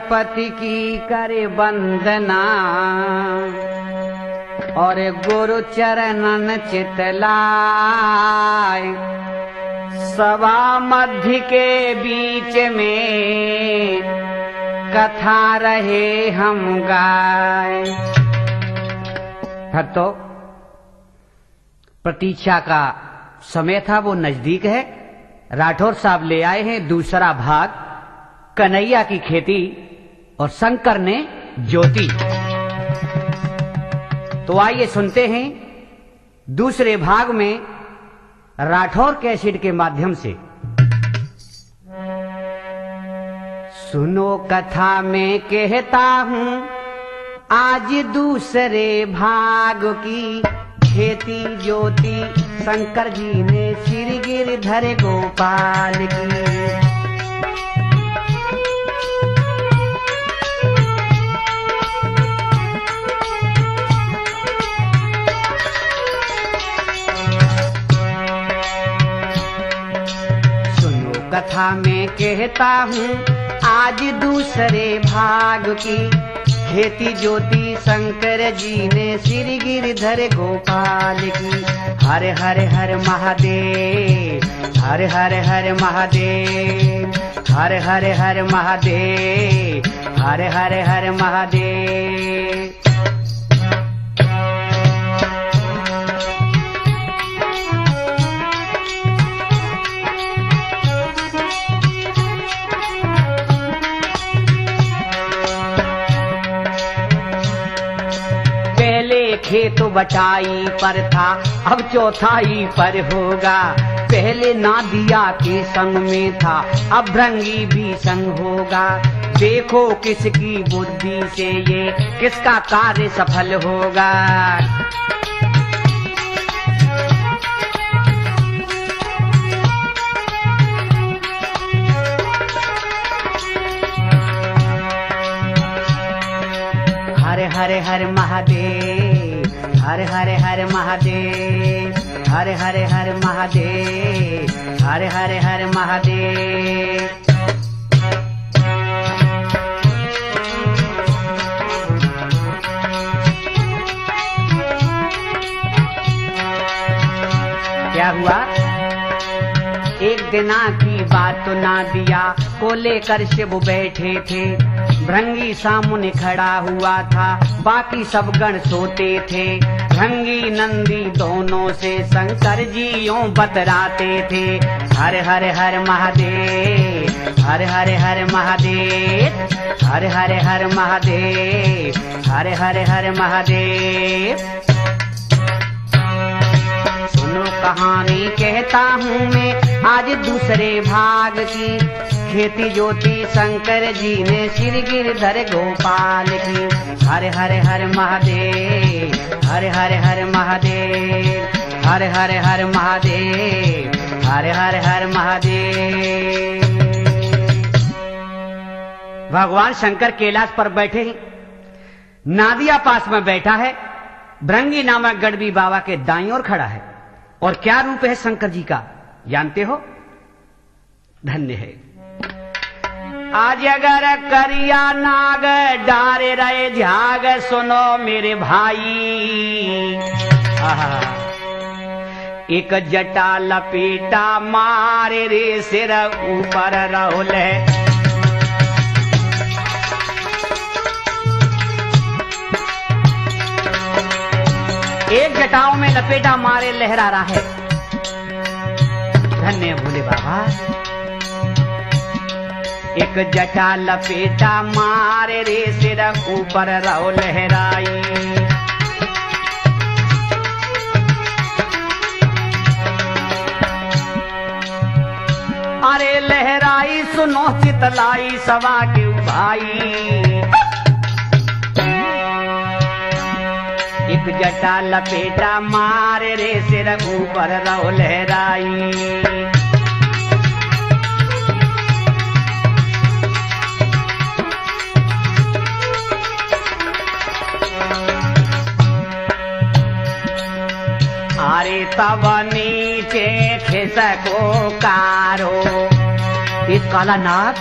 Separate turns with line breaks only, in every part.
पति की करे वंदना और गुरु चरणन चितलाय। सभा मध्य के बीच में कथा रहे हम गाय। भक्तों, प्रतीक्षा का समय था, वो नजदीक है। राठौर साहब ले आए हैं दूसरा भाग, कन्हैया की खेती और शंकर ने ज्योति। तो आइए सुनते हैं दूसरे भाग में राठौर कैसेट के माध्यम से। सुनो कथा में कहता हूं आज दूसरे भाग की, खेती ज्योति शंकर जी ने श्री गिरधर गोपाल की। सुनो कथा में कहता हूँ आज दूसरे भाग की, खेती ज्योति शंकर जी ने श्री गिरधर गोपाल की। हर हर हर महादेव, हर हर हर महादेव, हर हर हर महादेव, हर हर हर महादेव। खेत बटाई पर था अब चौथाई पर होगा। पहले नादिया के संग में था अब भृंगी भी संग होगा। देखो किसकी बुद्धि से ये किसका कार्य सफल होगा। हर हर हर महादेव, हर हर हर महादेव, हर हर हर महादेव, हर हर हर महादेव। क्या हुआ? एक दिना की बात तो ना दिया को लेकर शिव बैठे थे। भृंगी सामने खड़ा हुआ था, बाकी सब गण सोते थे। भृंगी नंदी दोनों से शंकर जी यूं बतराते थे। हर हर हर महादेव, हर हर हर महादेव, हर हर हर महादेव, हर हर हर महादेव। सुनो कहानी कहता हूँ मैं आज दूसरे भाग की, खेती ज्योति शंकर जी ने श्री गिरधर गोपाल की। हर हर हर महादेव, हर हर हर महादेव, हर हर हर महादेव, हर हर हर महादेव। भगवान शंकर कैलाश पर बैठे हैं, नादिया पास में बैठा है। भृंगी नामक गढ़वी बाबा के दाईं ओर खड़ा है। और क्या रूप है शंकर जी का जानते हो? धन्य है। आज अगर करिया नाग डारे रहे झाग, सुनो मेरे भाई। एक जटा लपेटा मारे रे सिर ऊपर रहोल है। एक जटाओं में लपेटा मारे लहरा रहा है। धन्य भोले बाबा। एक जटा लपेटा मारे रे सिर ऊपर रहो लहराई। अरे लहराई सुनो चितलाई सवा के भाई। एक जटा लपेटा मारे रे सिर ऊपर रहो लहराई। अरे तब नीचे खिसको कारो। एक काला नाग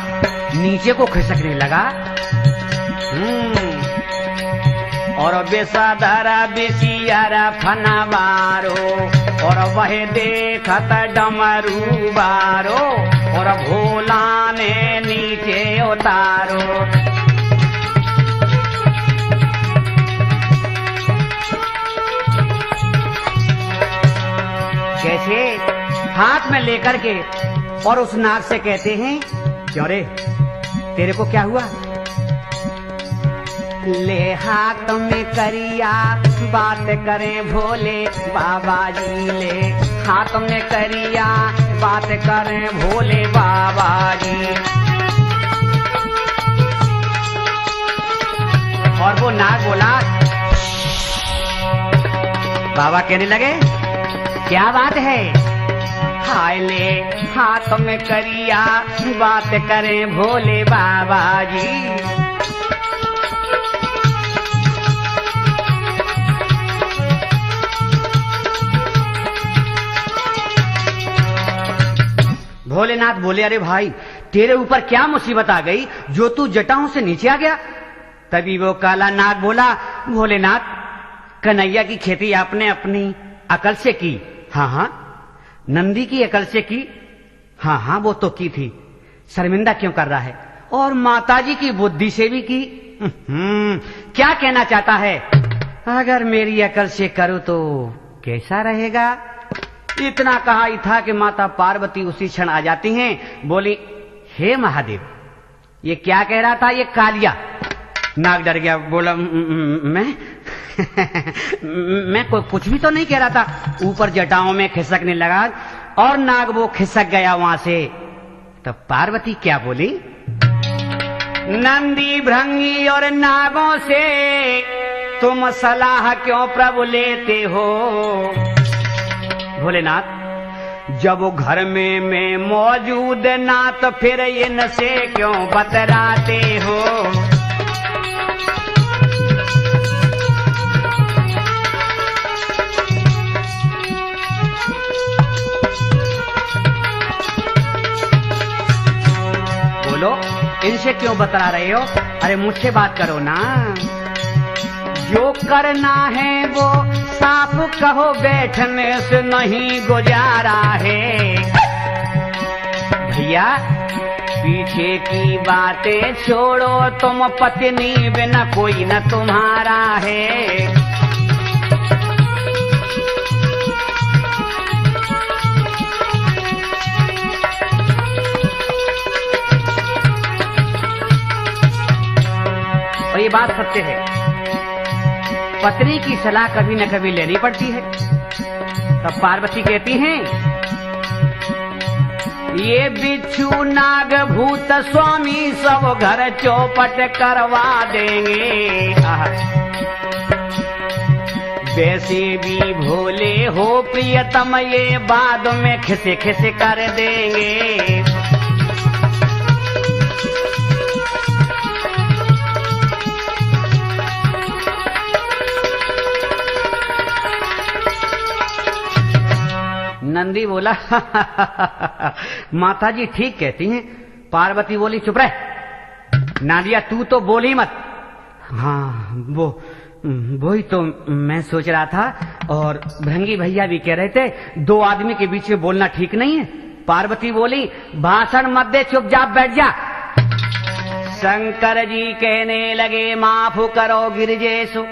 नीचे को खिसकने लगा और विषधर विषियर फनवारो और वह देखत डमरू बारो और भोला ने नीचे उतारो। कैसे? हाथ में लेकर के और उस नाग से कहते हैं, क्यों रे, तेरे को क्या हुआ? ले हाथ में करिया बात करें भोले बाबा जी, ले हाथ में करिया बात करें भोले बाबा जी। और वो नाग बोला, बाबा कहने लगे, क्या बात है? हाय ले हाथ में करिया बात करें भोले बाबा जी। भोलेनाथ बोले, अरे भाई तेरे ऊपर क्या मुसीबत आ गई जो तू जटाओं से नीचे आ गया? तभी वो काला नाग बोला, भोलेनाथ कन्हैया की खेती आपने अपनी अकल से की। हाँ हाँ। नंदी की अकल से की? हाँ हाँ वो तो की थी, शर्मिंदा क्यों कर रहा है? और माताजी की बुद्धि से भी की। क्या कहना चाहता है? अगर मेरी अकल से करूं तो कैसा रहेगा? इतना कहा ही था कि माता पार्वती उसी क्षण आ जाती हैं। बोली, हे महादेव, ये क्या कह रहा था ये कालिया? नाग डर गया, बोला, मैं कोई कुछ भी तो नहीं कह रहा था। ऊपर जटाओं में खिसकने लगा और नाग वो खिसक गया वहां से। तब पार्वती क्या बोली? नंदी भृंगी और नागों से तुम सलाह क्यों प्रभु लेते हो? भोलेनाथ, जब वो घर में मैं मौजूद ना तो फिर इनसे क्यों बतराते हो? बोलो, इनसे क्यों बतरा रहे हो? अरे मुझसे बात करो ना। जो करना है वो साफ कहो, बैठने से नहीं गुजारा है। भैया पीछे की बातें छोड़ो, तुम पत्नी बिना कोई न तुम्हारा है। और ये बात सत्य है, पत्नी की सलाह कभी न कभी लेनी पड़ती है। तब पार्वती कहती हैं, ये बिच्छू नाग भूत स्वामी सब घर चौपट करवा देंगे। वैसे भी भोले हो प्रियतम, ये बाद में खिसे खिसे कर देंगे। नंदी बोला, माता जी ठीक कहती हैं। पार्वती बोली, चुप रह नादिया, तू तो बोली मत। हाँ वो ही तो मैं सोच रहा था, और भृंगी भैया भी कह रहे थे, दो आदमी के बीच में बोलना ठीक नहीं है। पार्वती बोली, भाषण मत दे, चुपचाप बैठ जा। शंकर जी कहने लगे, माफ करो गिरिजेशु,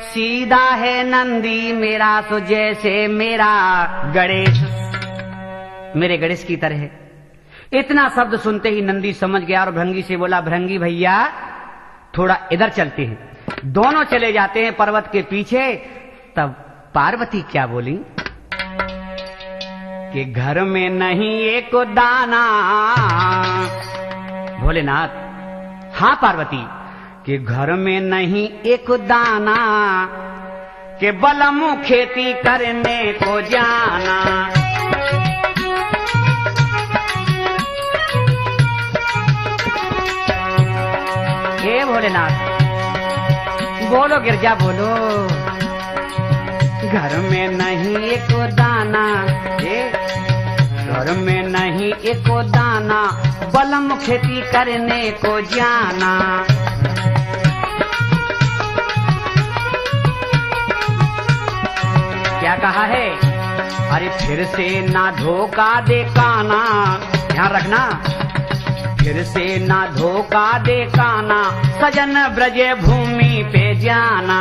सीधा है नंदी मेरा सो जैसे मेरा गणेश, मेरे गणेश की तरह है। इतना शब्द सुनते ही नंदी समझ गया और भृंगी से बोला, भृंगी भैया थोड़ा इधर चलते हैं। दोनों चले जाते हैं पर्वत के पीछे। तब पार्वती क्या बोली कि घर में नहीं एक दाना। भोलेनाथ, हाँ पार्वती, कि घर में नहीं एक दाना, के बलमु खेती करने को जाना। हे भोलेनाथ, बोलो गिरजा बोलो, घर में नहीं एक दाना, घर में नहीं एक दाना, बलम खेती करने को जाना। क्या कहा है? अरे फिर से ना धोखा दे काना, ध्यान रखना, फिर से ना धोखा दे काना, सजन ब्रज भूमि पे जाना।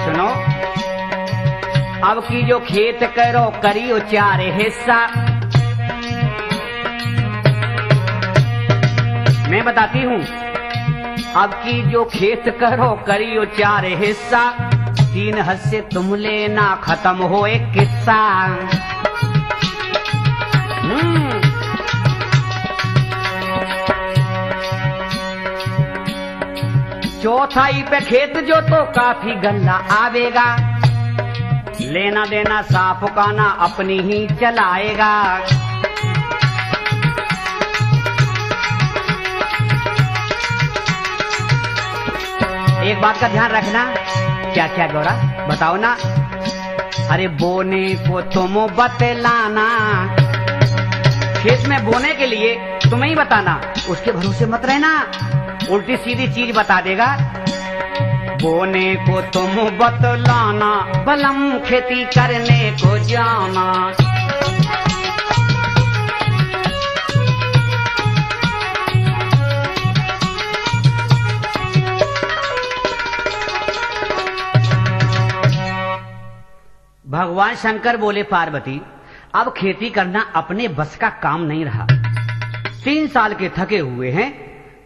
सुनो, अब की जो खेत करो करियो 4 हिस्सा। मैं बताती हूँ, अब की जो खेत करो करियो 4 हिस्सा, 3 हिस्से तुम लेना, खत्म हो एक किस्सा। चौथाई पे खेत जो तो काफी गल्ला आवेगा, लेना देना साफ काना अपनी ही चलाएगा। एक बात का ध्यान रखना। क्या क्या गौरा बताओ ना? अरे बोने को तुम बतलाना, खेत में बोने के लिए तुम्हें ही बताना, उसके भरोसे मत रहना, उल्टी सीधी चीज बता देगा। बोने को तुम बतलाना, बलम खेती करने को जाना। भगवान शंकर बोले, पार्वती अब खेती करना अपने बस का काम नहीं रहा, 3 साल के थके हुए हैं।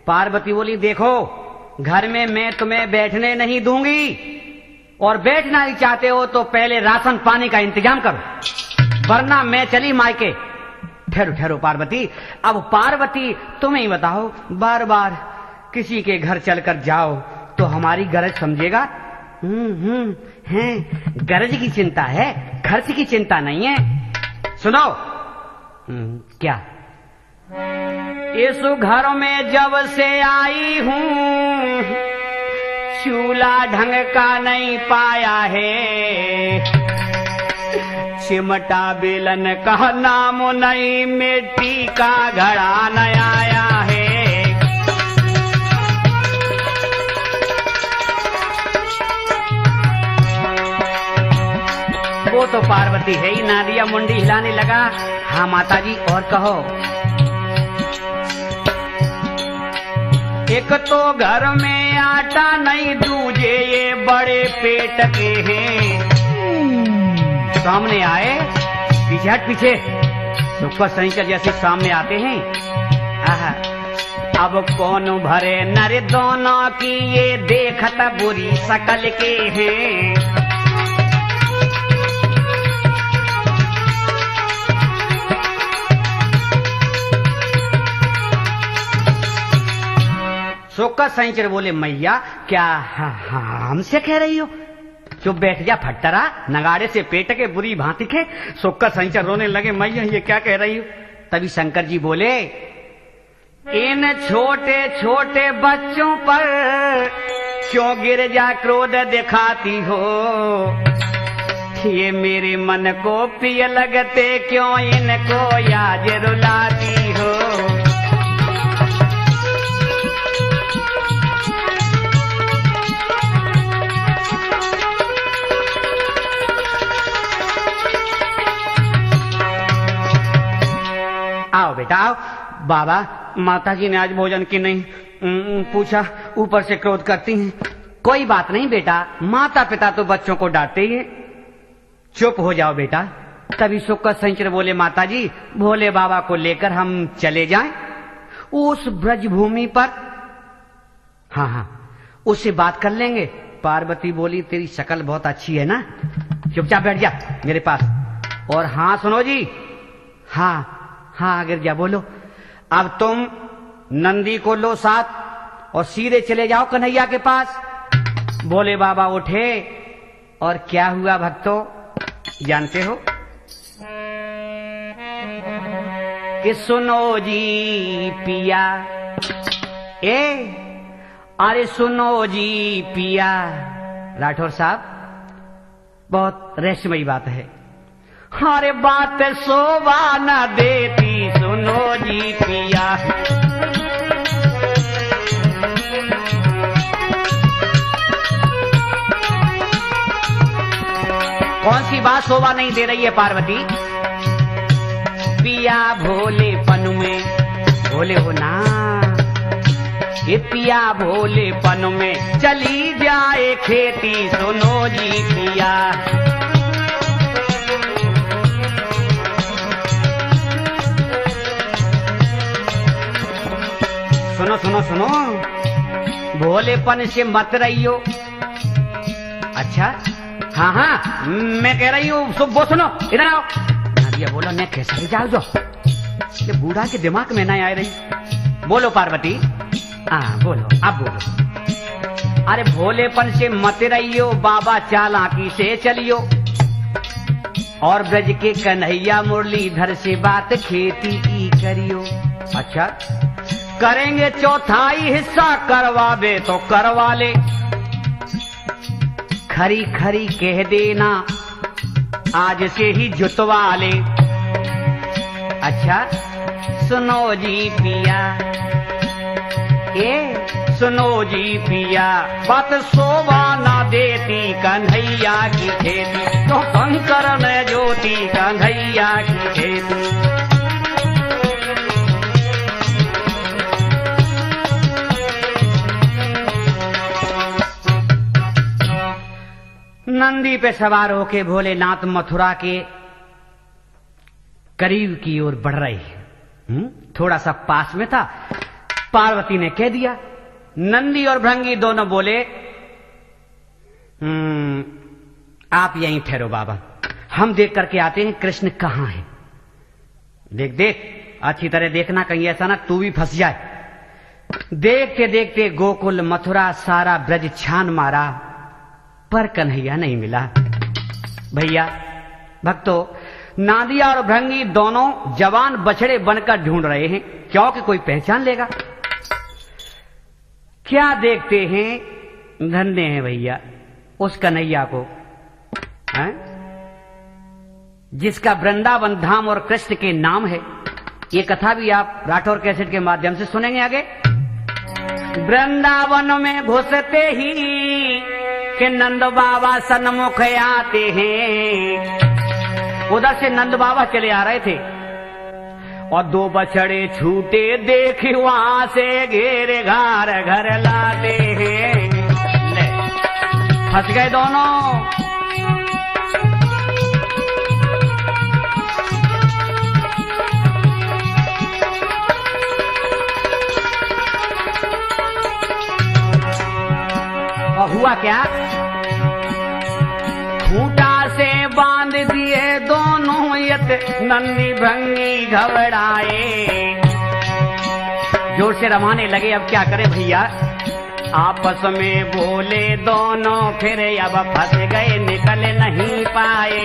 पार्वती बोली, देखो घर में मैं तुम्हें बैठने नहीं दूंगी, और बैठना ही चाहते हो तो पहले राशन पानी का इंतजाम करो, वरना मैं चली मायके। ठहरो ठहरो पार्वती, अब पार्वती तुम्हें ही बताओ, बार बार किसी के घर चलकर जाओ तो हमारी गरज समझेगा? है, गरज की चिंता है, खर्च की चिंता नहीं है। सुनो, क्या? इस घर में जब से आई हूँ, चूल्हा ढंग का नहीं पाया है, चिमटा बेलन का नाम नहीं, मिट्टी का घड़ा न आया है। वो तो पार्वती है ही, नादिया मुंडी हिलाने लगा। हाँ माताजी, और कहो। एक तो घर में आटा नहीं, दूजे ये बड़े पेट के हैं। सामने आए, पीछे हट, पीछे सुपर सैंकर जैसे सामने आते हैं। अब कौन भरे नर दोनों की, ये देखत बुरी शकल के हैं। सोका सैंचर बोले, मैया क्या हमसे कह रही हो? चुप बैठ जा फट्टरा, नगाड़े से पेट के बुरी भांति के। सोका सैंचर रोने लगे, मैया ये क्या कह रही हो? तभी शंकर जी बोले, इन छोटे छोटे बच्चों पर क्यों गिर जा क्रोध दिखाती हो, ये मेरे मन को प्रिय लगते, क्यों इनको याद रुलाती हो। आओ बेटा आओ। बाबा, माताजी ने आज भोजन की नहीं पूछा, ऊपर से क्रोध करती हैं। कोई बात नहीं बेटा, माता पिता तो बच्चों को डांटते ही हैं, चुप हो जाओ बेटा। तभी सुक्का सैंचर बोले, माताजी भोले बाबा को लेकर हम चले जाएं उस ब्रज भूमि पर। हाँ हाँ, उससे बात कर लेंगे। पार्वती बोली, तेरी शक्ल बहुत अच्छी है ना, चुपचाप बैठ जा मेरे पास। और हाँ सुनो जी, हाँ हाँ गिर जा, बोलो। अब तुम नंदी को लो साथ और सीधे चले जाओ कन्हैया के पास। भोले बाबा उठे और क्या हुआ भक्तों, जानते हो? कि सुनो जी पिया, अरे सुनो जी पिया। राठौर साहब, बहुत रहस्यमयी बात है। अरे बात शोभा न देती, सुनो जी पिया। कौन सी बात शोभा नहीं दे रही है पार्वती? पिया भोलेपन में, भोले हो ना, ये पिया भोलेपन में चली जाए खेती, सुनो जी पिया। सुनो सुनो सुनो, भोलेपन से मत रहियो। अच्छा हाँ हाँ मैं कह रही हूँ, वो सुनो, इधर आओ। नादिया बोला मैं कैसे जाओ जो, ये बूढ़ा के दिमाग में ना आ रही। बोलो पार्वती, हाँ बोलो, अब बोलो। अरे भोलेपन से मत रहियो, बाबा चालाकी से चलियो, और ब्रज के कन्हैया मुरलीधर से बात खेती की करियो। अच्छा करेंगे चौथाई हिस्सा, करवावे तो करवा ले, खरी खरी कह देना आज से ही जुतवा ले। अच्छा सुनो जी पिया, ए सुनो जी पिया, बात शोभा ना देती कन्हैया की खेती, तो शंकर न ज्योति कन्हैया की खेती। नंदी पे सवार होके भोलेनाथ मथुरा के करीब की ओर बढ़ रहे हैं। थोड़ा सा पास में था, पार्वती ने कह दिया। नंदी और भृंगी दोनों बोले आप यहीं ठहरो बाबा, हम देख करके आते हैं कृष्ण कहाँ है। देख देख अच्छी तरह देखना, कहीं ऐसा ना तू भी फंस जाए। देखते देखते गोकुल मथुरा सारा ब्रज छान मारा, पर कन्हैया नहीं मिला। भैया भक्तों, नादिया और भृंगी दोनों जवान बछड़े बनकर ढूंढ रहे हैं, क्योंकि कोई पहचान लेगा। क्या देखते हैं, धन्य है भैया उस कन्हैया को, है? जिसका वृंदावन धाम और कृष्ण के नाम है। ये कथा भी आप राठौर कैसेट के माध्यम से सुनेंगे आगे। वृंदावन में घुसते ही कि नंद बाबा सन्मुख आते हैं। उधर से नंद बाबा चले आ रहे थे और दो बछड़े छूटे देख वहां से घेरे घर लाते हैं। फंस गए दोनों। और हुआ क्या, खूंटा से बांध दिए दोनों यत, नंदी भृंगी घबराए। जोर से रमाने लगे। अब क्या करें भैया, आपस में बोले दोनों, फिर अब फंस गए निकल नहीं पाए।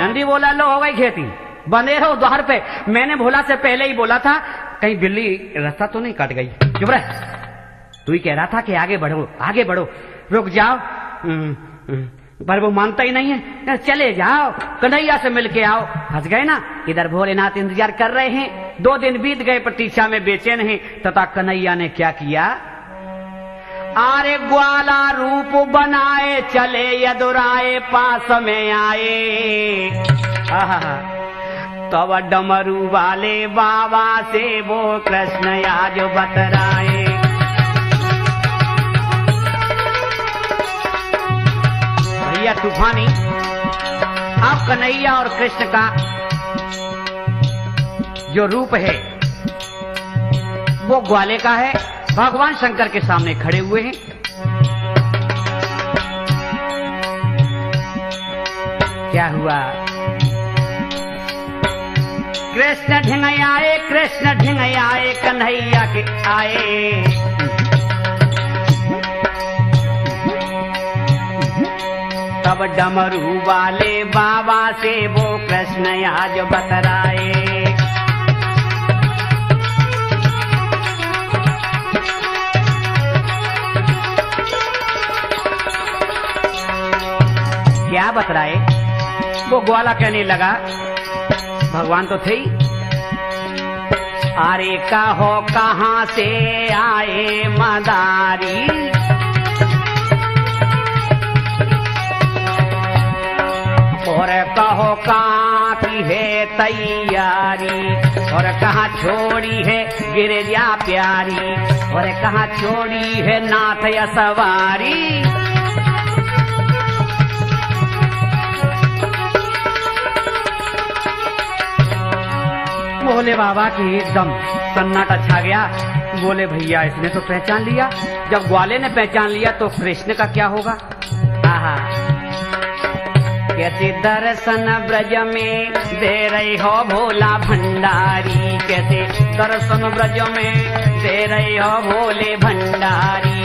नंदी बोला लो हो गई खेती, बंधे रहो द्वार पे। मैंने भोला से पहले ही बोला था कहीं बिल्ली रास्ता तो नहीं काट गई। चुप रह, तू ही कह रहा था कि आगे बढ़ो आगे बढ़ो, रुक जाओ। पर वो मानता ही नहीं है। चले जाओ कन्हैया से मिल के आओ। फंस गए ना। इधर भोलेनाथ इंतजार कर रहे हैं। 2 दिन बीत गए, प्रतीक्षा में बेचैन हैं। तथा कन्हैया ने क्या किया, आरे ग्वाला रूप बनाए चले यदुराए पास में आए। तब डमरू वाले बाबा से वो कृष्ण आज बतराए। भैया तूफानी, अब कन्हैया और कृष्ण का जो रूप है वो ग्वाले का है। भगवान शंकर के सामने खड़े हुए हैं। क्या हुआ, कृष्ण ढिंगयाए कृष्ण ढिंगयाए कन्हैया के आए। तब डमरू वाले बाबा से वो कृष्ण आज बतराए। क्या बतराए, वो ग्वाला कहने लगा, भगवान तो थे ही, अरे कहो कहाँ से आए मदारी, और कहो कहाँ की है तैयारी, और कहाँ छोड़ी है गिरिजा प्यारी, और कहाँ छोड़ी है नाथ या सवारी। भोले बाबा की एकदम सन्नाटा छा गया। बोले भैया इसने तो पहचान लिया, जब ग्वाले ने पहचान लिया तो कृष्ण का क्या होगा। आहा, कैसे दर्शन ब्रज में दे रही हो भोला भंडारी, कैसे दर्शन ब्रज में दे रही हो भोले भंडारी।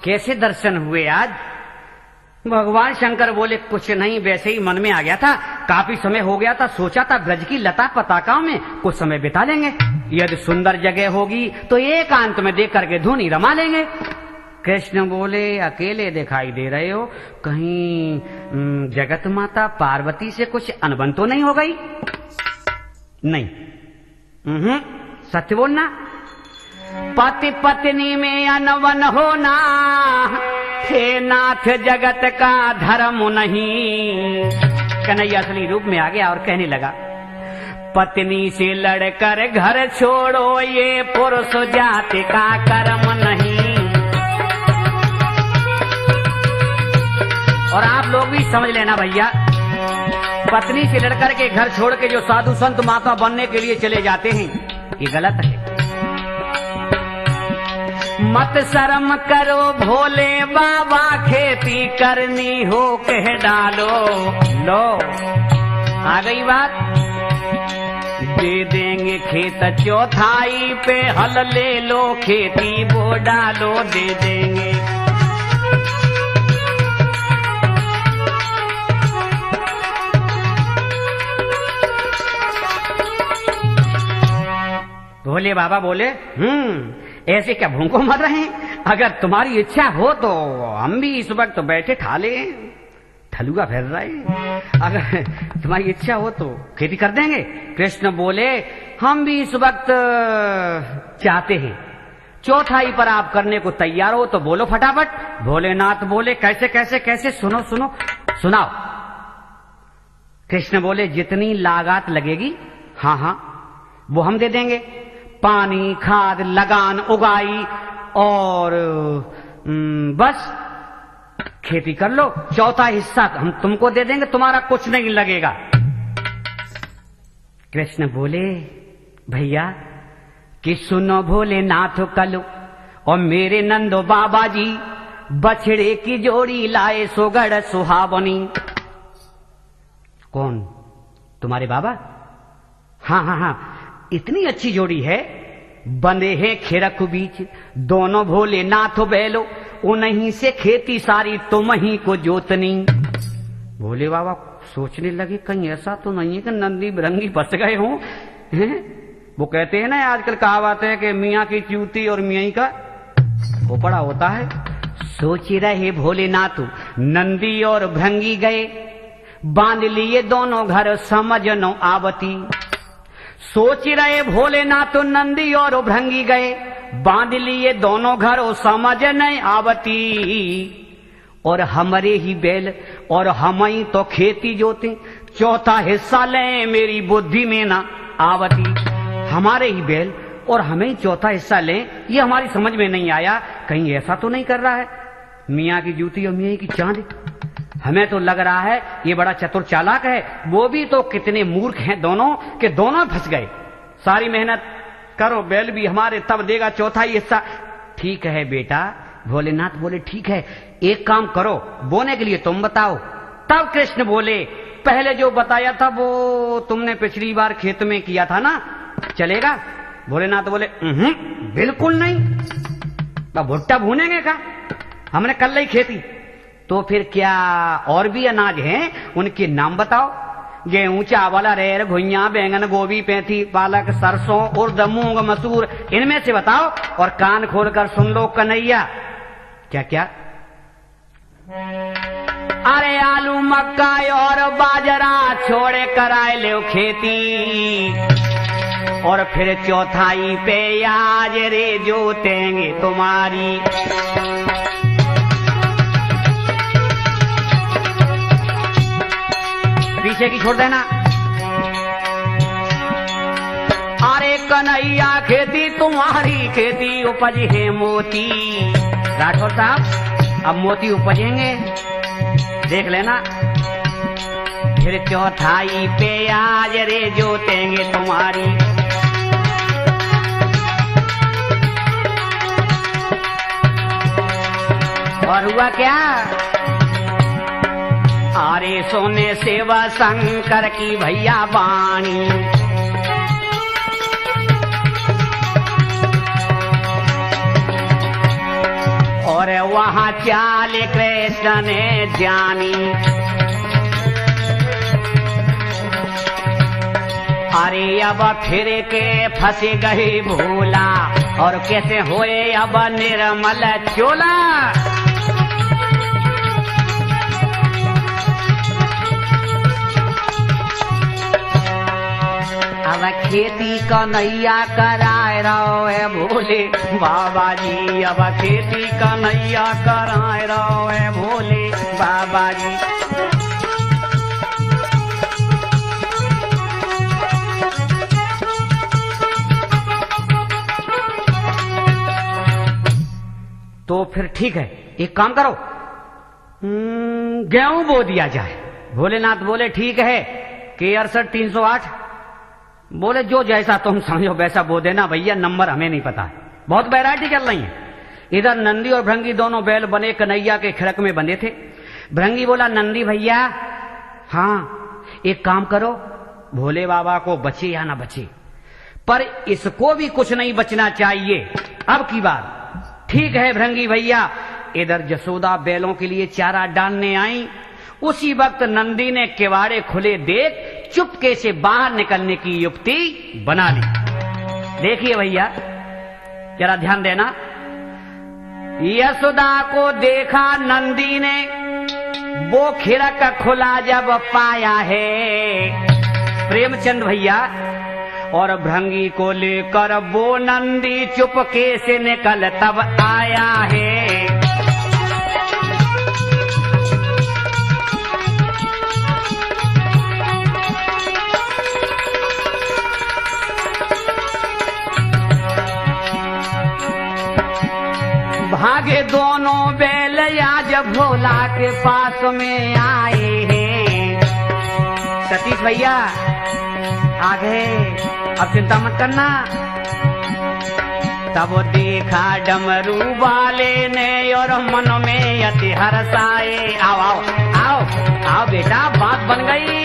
कैसे दर्शन हुए आज। भगवान शंकर बोले कुछ नहीं, वैसे ही मन में आ गया था, काफी समय हो गया था, सोचा था ब्रज की लता पताकाओं में कुछ समय बिता लेंगे, यदि सुंदर जगह होगी तो एकांत में देख करके धुनी रमा लेंगे। कृष्ण बोले अकेले दिखाई दे रहे हो, कहीं जगत माता पार्वती से कुछ अनबन तो नहीं हो गई। नहीं, सत्य बोलना। पति पत्नी में अनबन होना हे नाथ जगत का धर्म नहीं। कन्हैया असली रूप में आ गया और कहने लगा, पत्नी से लड़कर घर छोड़ो ये पुरुष जाति का कर्म नहीं। और आप लोग भी समझ लेना भैया, पत्नी से लड़कर के घर छोड़ के जो साधु संत माता बनने के लिए चले जाते हैं ये गलत है। मत शर्म करो भोले बाबा, खेती करनी हो कह डालो। लो आ गई बात, दे देंगे खेत चौथाई पे, हल ले लो खेती बो डालो, दे देंगे। भोले बाबा बोले ऐसे क्या भूखों मर रहे हैं, अगर तुम्हारी इच्छा हो तो हम भी इस वक्त बैठे ठाले ठलुआ फिर रहे, अगर तुम्हारी इच्छा हो तो खेती कर देंगे। कृष्ण बोले हम भी इस वक्त चाहते हैं, चौथाई पर आप करने को तैयार हो तो बोलो फटाफट। भोलेनाथ बोले कैसे कैसे कैसे, सुनो सुनो सुनाओ। कृष्ण बोले जितनी लागत लगेगी हाँ हाँ वो हम दे देंगे, पानी खाद लगान उगाई और बस खेती कर लो, चौथा हिस्सा हम तुमको दे देंगे, तुम्हारा कुछ नहीं लगेगा। कृष्ण बोले भैया कि सुनो भोलेनाथ कलो और मेरे नंदो बाबा जी, बछड़े की जोड़ी लाए सोगड़ सुहावनी। कौन? तुम्हारे बाबा? हाँ हाँ हाँ, इतनी अच्छी जोड़ी है, बंधे हैं खेरक बीच, दोनों भोलेनाथ बैलो, उन्हीं से खेती सारी तुम ही को जोतनी। भोले बाबा सोचने लगे कहीं ऐसा तो नहीं है कि नंदी बिरंगी बस गए हों। वो कहते हैं ना आजकल कहावत है कि मियाँ की चूती और मियाँ का खोपड़ा होता है। सोच रहे भोलेनाथ नंदी और भृंगी गए, बांध लिए दोनों घर समझ न आवती। सोच रहे भोलेनाथ नंदी और भृंगी गए, बांध लिए दोनों घर समझ नहीं आवती। और हमारे ही बैल और हम ही तो खेती जोते, चौथा हिस्सा ले मेरी बुद्धि में ना आवती। हमारे ही बैल और हमें ही चौथा हिस्सा ले, ये हमारी समझ में नहीं आया, कहीं ऐसा तो नहीं कर रहा है मियाँ की जूती और मियाँ की चांदी। हमें तो लग रहा है ये बड़ा चतुर चालाक है। वो भी तो कितने मूर्ख हैं दोनों के दोनों फंस गए। सारी मेहनत करो, बैल भी हमारे तब देगा चौथा हिस्सा। ठीक है बेटा, भोलेनाथ बोले ठीक है, एक काम करो, बोने के लिए तुम बताओ। तब कृष्ण बोले पहले जो बताया था वो तुमने पिछली बार खेत में किया था ना, चलेगा? भोलेनाथ बोले बिल्कुल नहीं, तो भुट्टा भूनेंगे का, हमने कल ही खेती। तो फिर क्या और भी अनाज हैं, उनके नाम बताओ। गेहूं चावल अरहर घुइयां बैंगन गोभी पैंथी पालक सरसों उर्द मूंग मसूर, इनमें से बताओ। और कान खोलकर सुन लो कन्हैया, क्या क्या? अरे आलू मक्का और बाजरा छोड़े कराए ले खेती, और फिर चौथाई पे आज रे जोतेंगे तुम्हारी। पीछे की छोड़ देना। अरे कन्हैया खेती तुम्हारी खेती उपज है मोती। राठौर साहब अब मोती उपजेंगे, देख लेना। फिर चौथाई पे आज रे जोतेंगे तुम्हारी। और हुआ क्या? अरे सोने सेवा शंकर की भैया वाणी, और वहां चाल कृष्ण ने जानी। अरे अब फिर के फंसे गए भोला, और कैसे होए अब निर्मल चोला। अब खेती कन्हैया कराए रहो है भोले बाबा जी। अब खेती कन्हैया कराए रहो है भोले बाबा जी। तो फिर ठीक है, एक काम करो, गेहूं बो दिया जाए। भोलेनाथ बोले ठीक है, के 68-308 बोले जो जैसा तुम समझो वैसा बो देना भैया, नंबर हमें नहीं पता है। बहुत वैरायटी चल रही है। इधर नंदी और भृंगी दोनों बैल बने कन्हैया के खिड़क में बंधे थे। भृंगी बोला नंदी भैया हाँ एक काम करो, भोले बाबा को बचे या ना बचे, पर इसको भी कुछ नहीं बचना चाहिए अब की बार। ठीक है भृंगी भैया। इधर जसोदा बैलों के लिए चारा डालने आई। उसी वक्त नंदी ने किवाड़े खुले देख चुपके से बाहर निकलने की युक्ति बना ली। देखिए भैया जरा ध्यान देना। यशोदा को देखा नंदी ने, वो खिड़क खुला जब पाया है प्रेमचंद भैया, और भृंगी को लेकर वो नंदी चुपके से निकल तब आया है। भागे दोनों बैल आज भोला के पास में आए हैं। सतीश भैया आगे, अब चिंता मत करना। तब देखा डमरू वाले ने और मन में अति हर्ष आए। आओ आओ आओ आओ बेटा, बात बन गई।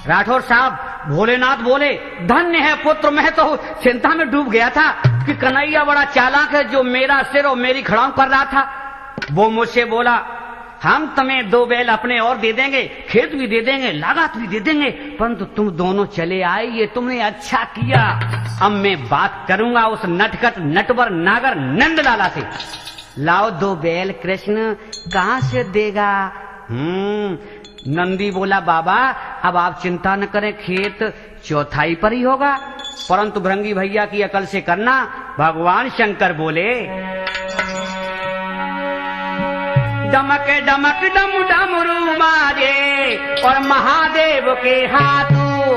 राठौर साहब भोलेनाथ बोले धन्य है पुत्र, मैं तो चिंता में डूब गया था कि कन्हैया बड़ा चालाक है जो मेरा सिर और मेरी खड़ाऊ कर रहा था। वो मुझसे बोला हम तुम्हें 2 बैल अपने और दे देंगे, खेत भी दे देंगे, लागत भी दे देंगे, परंतु तुम दोनों चले आए, ये तुमने अच्छा किया। अब मैं बात करूंगा उस नटखट नटवर नागर नंदलाला से। लाओ 2 बैल कृष्ण, कहां से देगा? नंदी बोला बाबा अब आप चिंता न करें, खेत चौथाई पर ही होगा, परंतु भृंगी भैया की अकल से करना। भगवान शंकर बोले डमक डमक डम डमरू बाजे और महादेव के हाथों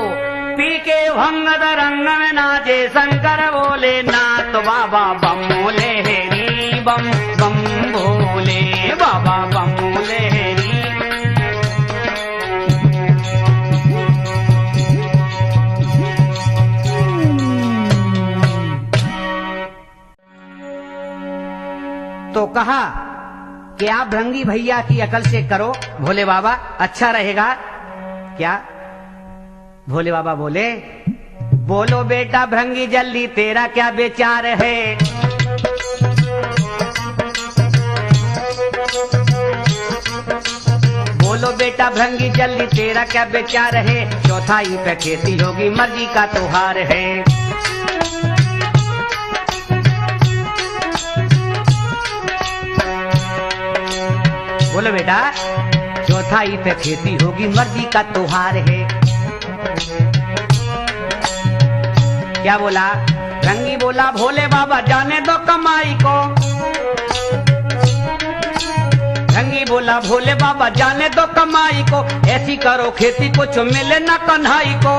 पी के भंगद रंग में नाचे। शंकर बोले नाथ बाबा बम बोले हेरी बम बम बोले बाबा बम बोले हेरी। तो कहा कि आप भृंगी भैया की अकल से करो भोले बाबा, अच्छा रहेगा क्या? भोले बाबा बोले बोलो बेटा भृंगी जल्दी, तेरा क्या विचार है? बोलो बेटा भृंगी जल्दी तेरा क्या विचार है, चौथाई पे खेती होगी मर्जी का त्योहार है। बोलो बेटा चौथाई पे खेती होगी मर्जी का त्योहार है। क्या बोला भृंगी? बोला भोले बाबा जाने दो कमाई को। भृंगी बोला भोले बाबा जाने दो कमाई को, ऐसी करो खेती कुछ मिले ना कन्हाई को।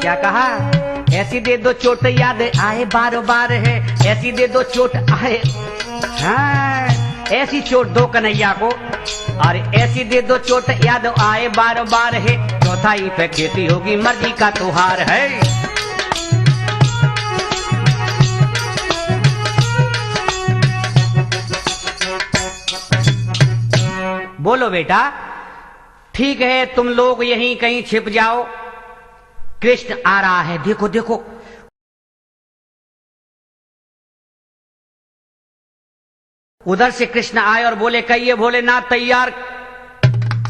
क्या कहा? ऐसी दे दो चोट याद आए बार बार है, ऐसी दे दो चोट आए, हाँ ऐसी चोट दो कन्हैया को, और ऐसी दे दो चोट याद आए बार बार है, चौथाई पे खेती होगी मर्जी का त्योहार है। बोलो बेटा ठीक है, तुम लोग यहीं कहीं छिप जाओ, कृष्ण आ रहा है, देखो देखो। उधर से कृष्ण आए और बोले कहिए भोलेनाथ तैयार?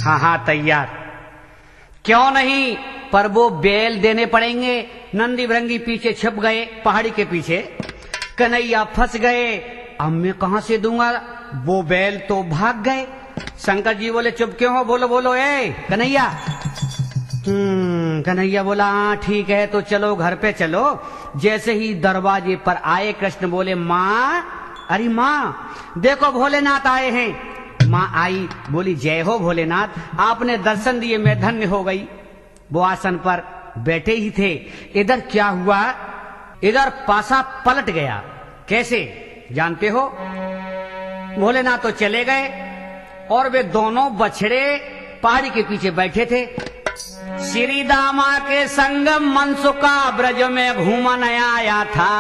हाँ हाँ तैयार। क्यों नहीं, पर वो बैल देने पड़ेंगे। नंदी भृंगी पीछे छिप गए पहाड़ी के पीछे, कन्हैया फंस गए, अब मैं कहां से दूंगा, वो बैल तो भाग गए। शंकर जी बोले चुप क्यों हो, बोलो बोलो ए कन्हैया। कन्हैया बोला हाँ ठीक है तो चलो घर पे चलो। जैसे ही दरवाजे पर आए कृष्ण बोले माँ, अरे माँ देखो भोलेनाथ आए हैं। माँ आई, बोली जय हो भोलेनाथ, आपने दर्शन दिए मैं धन्य हो गई। वो आसन पर बैठे ही थे, इधर क्या हुआ, इधर पासा पलट गया। कैसे जानते हो? भोलेनाथ तो चले गए और वे दोनों बछड़े पहाड़ी के पीछे बैठे थे। श्री दामा के संग मनसुका ब्रज में घूमन आया था,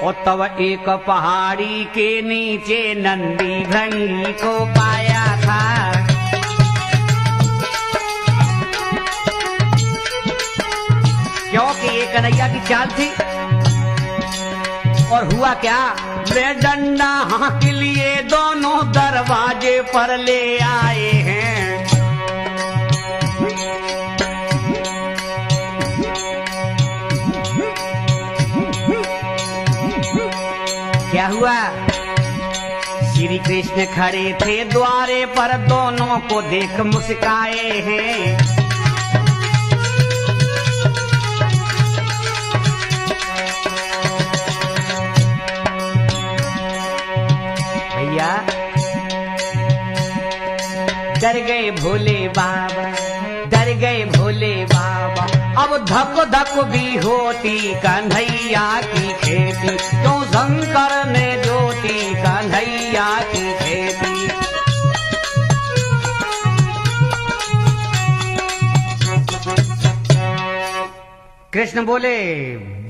और तब एक पहाड़ी के नीचे नंदी भृंगी को पाया था। क्योंकि ये कन्हैया की चाल थी। और हुआ क्या, वे डंडा हाँक लिए दोनों दरवाजे पर ले आए हैं। क्या हुआ, श्री कृष्ण खड़े थे द्वारे पर, दोनों को देख मुस्काए हैं। भैया डर गए भोले बाबा, डर गए भोले बाबा। अब धक धक भी होती कन्हैया की खेती, क्यों शंकर ने जोती कन्हैया की खेती। कृष्ण बोले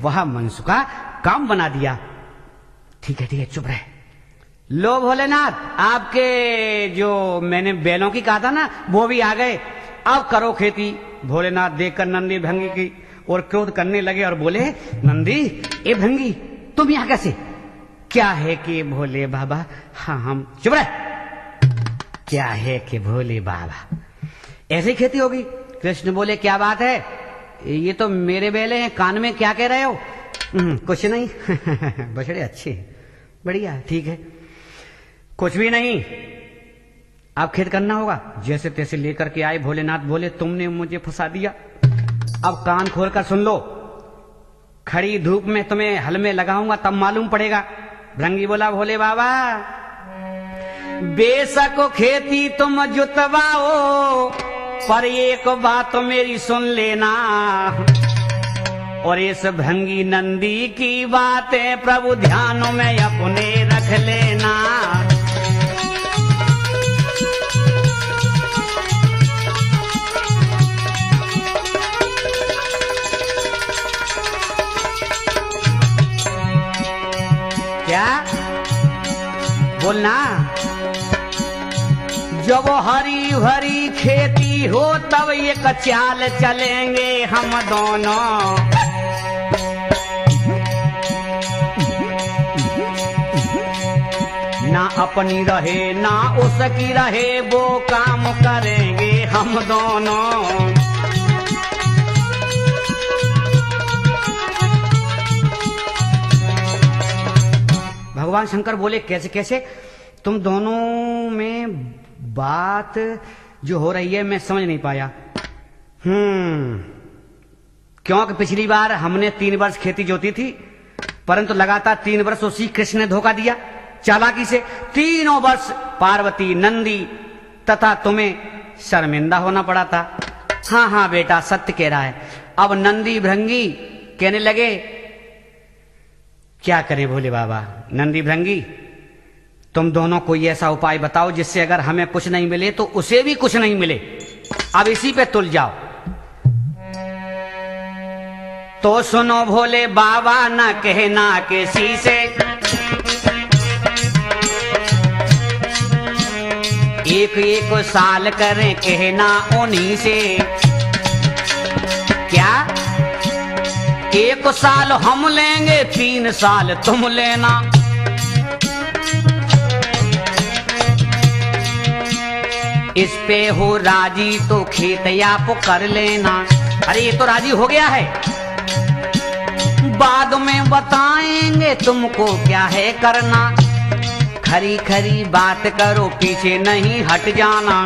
वह मनसुखा काम बना दिया। ठीक है चुप रहे। लो भोलेनाथ, आपके जो मैंने बैलों की कहा था ना वो भी आ गए, अब करो खेती। भोलेनाथ देखकर नंदी भृंगी की और क्रोध करने लगे और बोले नंदी ए भृंगी तुम यहाँ कैसे? क्या है कि भोले बाबा, हाँ हम चुप रहे। क्या है कि भोले बाबा ऐसे खेती होगी? कृष्ण बोले क्या बात है, ये तो मेरे बैले हैं, कान में क्या कह रहे हो? कुछ नहीं बछड़े अच्छे बढ़िया ठीक है, कुछ भी नहीं, अब खेत करना होगा। जैसे तैसे लेकर के आए। भोलेनाथ बोले तुमने मुझे फंसा दिया, अब कान खोल कर सुन लो, खड़ी धूप में तुम्हें हल में लगाऊंगा तब मालूम पड़ेगा। भृंगी बोला भोले बाबा बेशक खेती तुम जुतवाओ, पर एक बात मेरी सुन लेना, और इस भृंगी नंदी की बातें प्रभु ध्यान में अपने रख लेना। क्या बोलना? जब हरी भरी खेती हो तब एक चाल चलेंगे हम दोनों, ना अपनी रहे ना उसकी रहे, वो काम करेंगे हम दोनों। भगवान शंकर बोले कैसे कैसे? तुम दोनों में बात जो हो रही है मैं समझ नहीं पाया। क्योंकि पिछली बार हमने 3 वर्ष खेती जोती थी, परंतु लगातार 3 वर्ष उसी कृष्ण ने धोखा दिया चालाकी से। 3 वर्ष पार्वती, नंदी तथा तुम्हें शर्मिंदा होना पड़ा था। हाँ हाँ बेटा सत्य कह रहा है। अब नंदी भृंगी कहने लगे क्या करें भोले बाबा? नंदी भृंगी तुम दोनों कोई ऐसा उपाय बताओ जिससे अगर हमें कुछ नहीं मिले तो उसे भी कुछ नहीं मिले। अब इसी पे तुल जाओ। तो सुनो भोले बाबा न कहना किसी से, एक एक साल करें कहना उन्हीं से। क्या 1 साल हम लेंगे 3 साल तुम लेना। इस पे हो राजी तो खेत आप कर लेना। अरे ये तो राजी हो गया है, बाद में बताएंगे तुमको क्या है करना। खरी खरी बात करो पीछे नहीं हट जाना।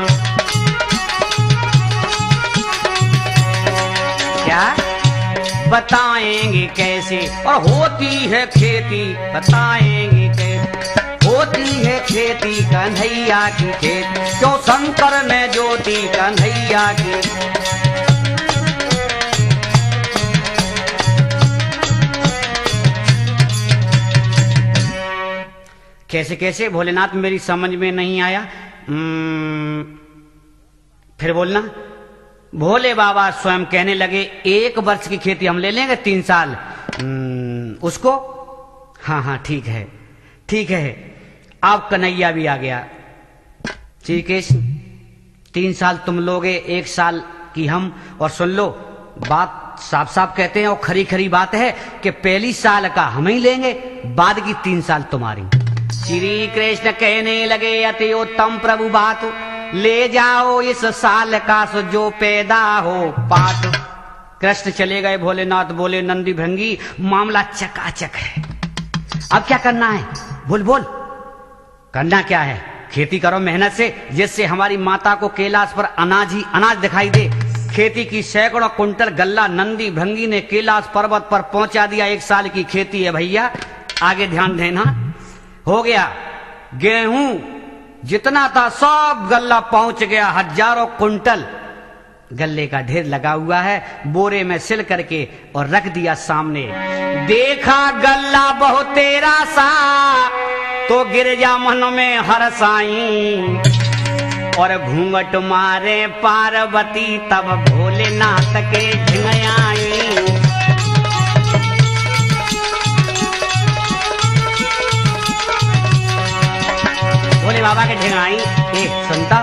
क्या बताएंगे कैसे और होती है खेती, बताएंगे कैसे होती है खेती कन्हैया की खेत। क्यों शंकर ने ज्योति कन्हैया की। कैसे कैसे भोलेनाथ मेरी समझ में नहीं आया। फिर बोलना। भोले बाबा स्वयं कहने लगे 1 वर्ष की खेती हम ले लेंगे 3 साल उसको। हाँ हाँ ठीक है ठीक है। अब कन्हैया भी आ गया। श्री कृष्ण 3 साल तुम लोगे 1 साल की हम। और सुन लो बात साफ साफ कहते हैं और खरी खरी बात है कि पहली साल का हम ही लेंगे, बाद की 3 साल तुम्हारी। श्री कृष्ण कहने लगे अति उत्तम प्रभु बात, ले जाओ इस साल का सो जो पैदा हो पात। कृष्ण चले गए। भोलेनाथ बोले नंदी भृंगी मामला चकाचक है, अब क्या करना है? बोल बोल। करना क्या है? खेती करो मेहनत से, जिससे हमारी माता को कैलाश पर अनाज ही अनाज दिखाई दे। खेती की सैकड़ों कुंटल गल्ला नंदी भृंगी ने कैलाश पर्वत पर पहुंचा दिया। 1 साल की खेती है भैया, आगे ध्यान देना। हो गया। गेहूं जितना था सब गल्ला पहुंच गया, हजारों कुंटल गल्ले का ढेर लगा हुआ है। बोरे में सिल करके और रख दिया सामने। देखा गल्ला बहुत तेरा सा तो गिरजा मन में हरसाई, और घूंघट मारे पार्वती तब भोलेनाथ के ढिंगयाई। भोले बाबा के ढिंगाई। सुनता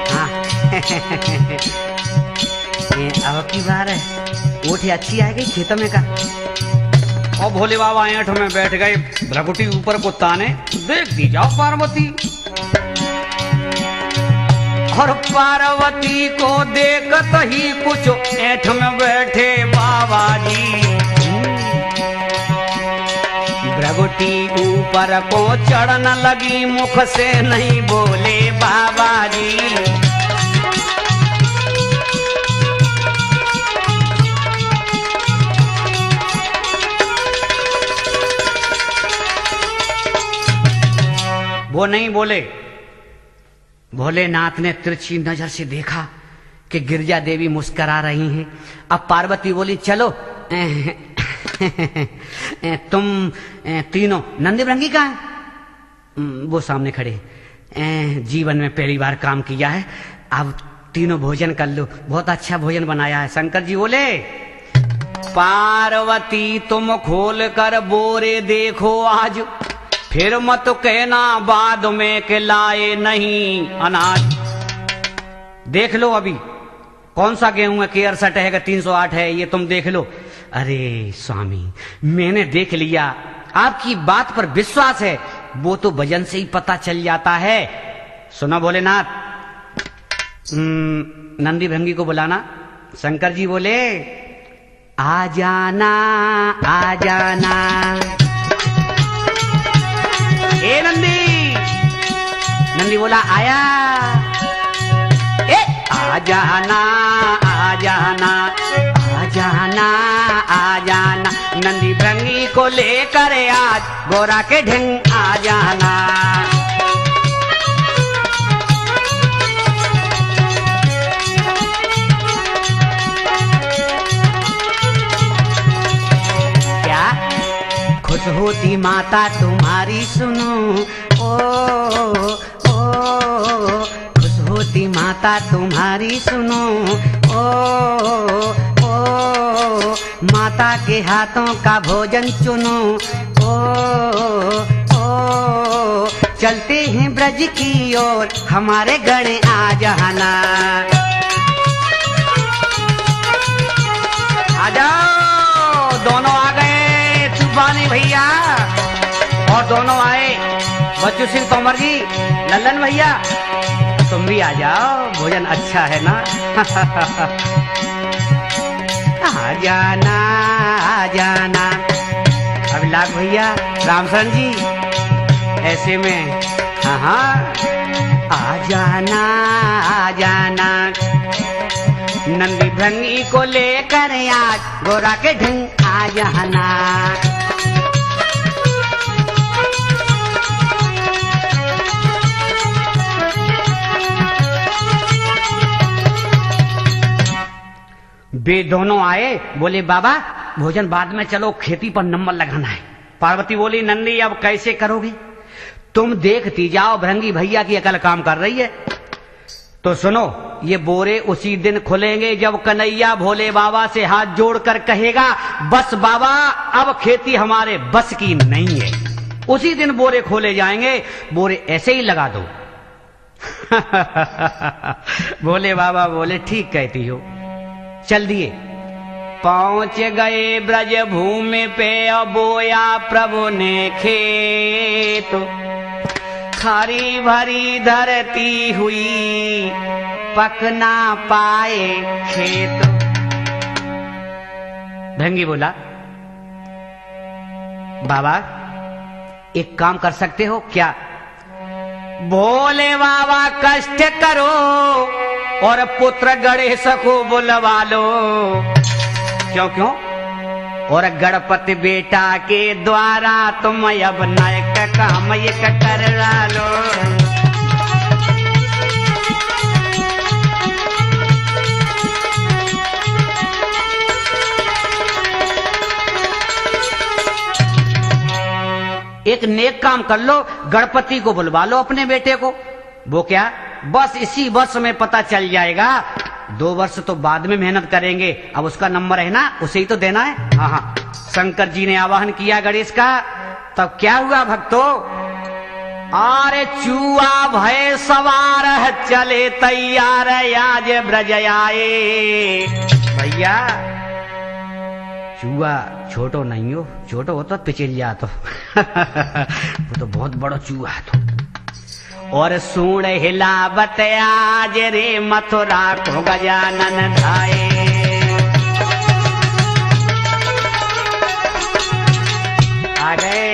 हाँ अब की बार ओठी अच्छी आ गई खेतों में का। और भोले बाबा ऐंठ में बैठ गए, भ्रकुटी ऊपर को ताने। देख दी जाओ पार्वती। और पार्वती को देखत ही कुछ ऐंठ में बैठे बाबा जी। भ्रकुटी ऊपर को चढ़न लगी, मुख से नहीं बोले बाबा जी। वो नहीं बोले। भोलेनाथ ने तिरछी नजर से देखा कि गिरजा देवी मुस्करा रही हैं। अब पार्वती बोली चलो तुम तीनों। नंदी भृंगी कहाँ है? वो सामने खड़े। जीवन में पहली बार काम किया है, अब तीनों भोजन कर लो। बहुत अच्छा भोजन बनाया है। शंकर जी बोले पार्वती तुम खोल कर बोरे देखो आज, फिर मत कहना बाद में के लाए नहीं अनाज। देख लो अभी कौन सा गेहूं है, के 68 है, 308 है, ये तुम देख लो। अरे स्वामी मैंने देख लिया, आपकी बात पर विश्वास है वो तो वजन से ही पता चल जाता है। सुनो भोलेनाथ, नंदी भृंगी को बुलाना। शंकर जी बोले आ जाना आ जाना। ए नंदी, नंदी बोला आया। ए आ जाना आ जाना आ जाना आ जाना। नंदी भृंगी को लेकर आज गोरा के ढंग आ जाना। खुश होती माता तुम्हारी सुनो, ओ खुश होती माता तुम्हारी सुनो, ओ माता के हाथों का भोजन चुनो, ओ चलते हैं ब्रज की ओर हमारे गणे आ जाना। आ जाओ, दोनों आ गए, तूफानी भैया और दोनों आए, बच्चू सिंह तोमर जी, लल्लन भैया, तुम भी आ जाओ, भोजन अच्छा है ना। आ जाना आ जाना। अभिलाष भैया, रामचरण जी, ऐसे में हाँ हाँ आ जाना आ जाना। नंदी भृंगी को लेकर आज गोरा के ढंग आ जाना। वे दोनों आए, बोले बाबा भोजन बाद में, चलो खेती पर नंबर लगाना है। पार्वती बोली नंदी अब कैसे करोगे, तुम देखती जाओ, भृंगी भैया की अकल काम कर रही है। तो सुनो, ये बोरे उसी दिन खुलेंगे जब कन्हैया भोले बाबा से हाथ जोड़कर कहेगा बस बाबा अब खेती हमारे बस की नहीं है, उसी दिन बोरे खोले जाएंगे। बोरे ऐसे ही लगा दो। भोले बाबा बोले ठीक कहती हो। चल दिए, पहुंच गए ब्रज भूमि पे, बोया प्रभु ने खेत, खरी भरी धरती हुई पक ना पाए खेत। भृंगी बोला बाबा एक काम कर सकते हो क्या? भोले बाबा कष्ट करो और पुत्र गणेश को बुलवा लो। क्यों क्यों? और गणपति बेटा के द्वारा तुम अब नायक काम ये कर लो। एक नेक काम कर लो, गणपति को बुलवा लो अपने बेटे को। वो क्या, बस इसी वर्ष में पता चल जाएगा, 2 वर्ष तो बाद में मेहनत करेंगे, अब उसका नंबर है ना, उसे ही तो देना है। हाँ हाँ, शंकर जी ने आवाहन किया गणेश का। तब क्या हुआ भक्तों? आरे चूहा भय सवार चले तैयार आज ब्रज आए। भैया चूहा छोटो नहीं हो, छोटो हो तो पिछल जा तो। वो तो बहुत बड़ा चूहा तो। और सूण हिलावत आज रे मथुरा को गजानन धाये। आ गए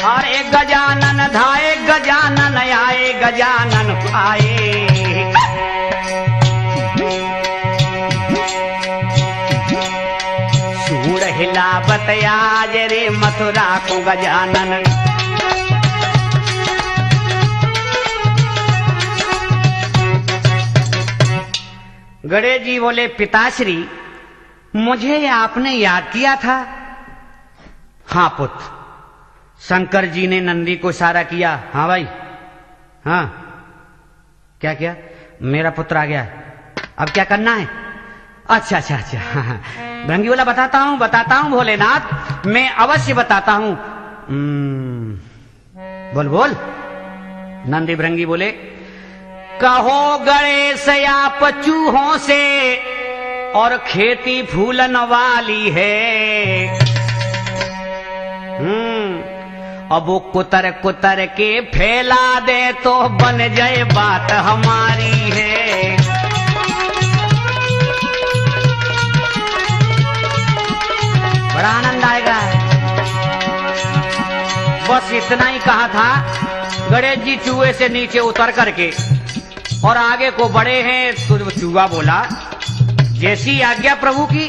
और एक गजानन धाये, गजानन आए, गजानन आए। हिलावत आज रे मथुरा को गजानन। गणेश जी बोले पिताश्री मुझे आपने याद किया था? हाँ पुत्र। शंकर जी ने नंदी को इशारा किया। हाँ भाई, हाँ क्या क्या? मेरा पुत्र आ गया, अब क्या करना है? अच्छा अच्छा अच्छा। हाँ। भृंगी बोला बताता हूं भोलेनाथ, मैं अवश्य बताता हूं। बोल बोल। नंदी भृंगी बोले कहो गणेश आप चूहों से और खेती फूलन वाली है, अब वो कुतर कुतर के फैला दे तो बन जाए बात हमारी है। बड़ा आनंद आएगा। बस इतना ही कहा था। गणेश जी चूहे से नीचे उतर करके और आगे को बढ़े हैं तो चूहा बोला, जैसी आज्ञा प्रभु की।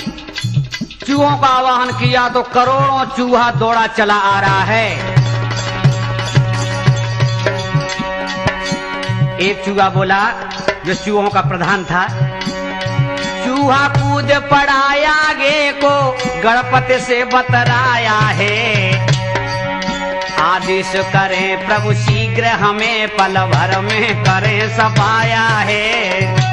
चूहों का आवाहन किया तो करोड़ों चूहा दौड़ा चला आ रहा है। एक चूहा बोला, जो चूहों का प्रधान था, चूहा कूद पड़ाया आगे को गणपति से बतराया है। आदेश करें प्रभु शीघ्र हमें पल भर में करें सफाया है।